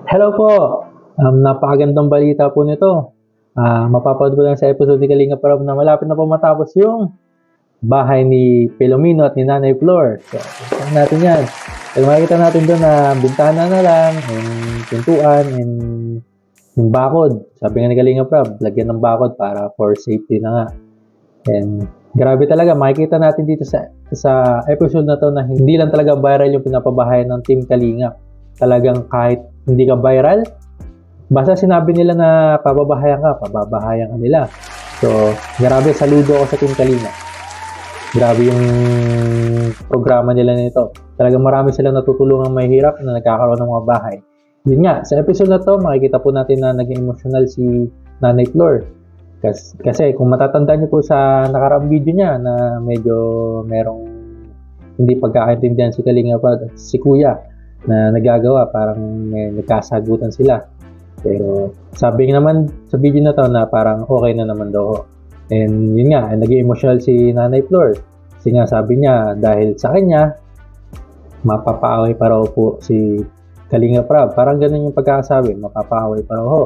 Hello po! Napakagandang balita po nito. Mapapanood po lang sa episode ni Kalinga Prab na malapit na po matapos yung bahay ni Filomeno at ni Nanay Flor. So, tignan natin yan. So, makikita natin doon na bintana na lang, and pintuan, and yung bakod. Sabi nga ni Kalinga Prab, lagyan ng bakod para for safety na nga. And grabe talaga, makikita natin dito sa episode na to na hindi lang talaga viral yung pinapabahayan ng Team Kalinga. Talagang kahit hindi ka viral, basta sinabi nila na pababahayan ka nila. So, grabe, saludo ako sa Team Kalinga. Grabe yung programa nila nito. Talagang marami silang natutulungan mahirap na nagkakaroon ng mga bahay. Yun nga, sa episode na to, makikita po natin na naging emotional si Nanay Flor. Kasi kung matatandaan niyo po sa nakaraang video niya na medyo merong hindi pagkakaintindihan si Kalinga at si Kuya na nagagawa, parang may nagkasagutan sila. Pero sabi naman sa video na to na parang okay na naman daw. And yun nga, naging emotional si Nanay Flor. Kasi nga sabi niya dahil sa kanya, mapapaaway pa raw po si Kalinga Prab. Parang ganun yung pagkakasabi, mapapaaway pa raw ho.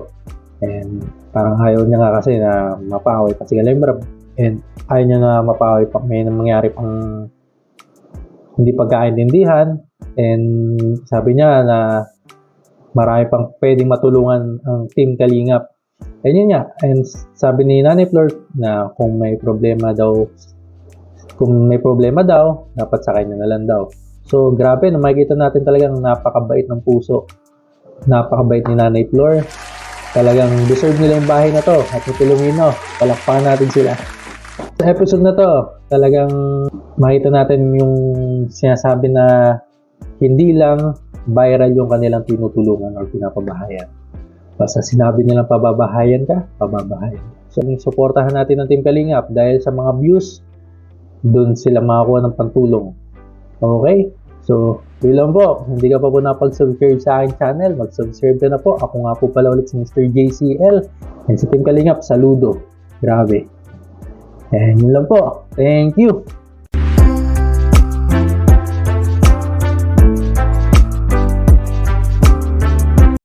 And parang ayaw niya nga kasi na mapaaway pa si Kalinga Prab. And ayaw niya na mapaaway pa, may mangyari pang hindi pagkaintindihan. And sabi niya na marami pang pwedeng matulungan ang Team Kalingap. And yun nga, and sabi ni Nanay Flor na kung may problema daw, dapat sa kanya na lang daw. So grabe, na makikita natin talagang napakabait ng puso. Napakabait ni Nanay Flor. Talagang deserve nila yung bahay na to. At ni Filomeno, palakpakan natin sila. Sa episode na to, talagang makita natin yung sinasabi na hindi lang viral yung kanilang tinutulungan o pinapabahayan. Basta sinabi nilang pababahayan ka, pababahayan. So, suportahan natin ang Team Kalingap dahil sa mga views, doon sila makakuha ng pantulong. Okay? So, yun lang po. Hindi ka pa po napag-subscribe sa aking channel, mag-subscribe ka na po. Ako nga po pala ulit si Mr. JCL. And sa Team Kalingap, saludo. Grabe. And yun lang po. Thank you.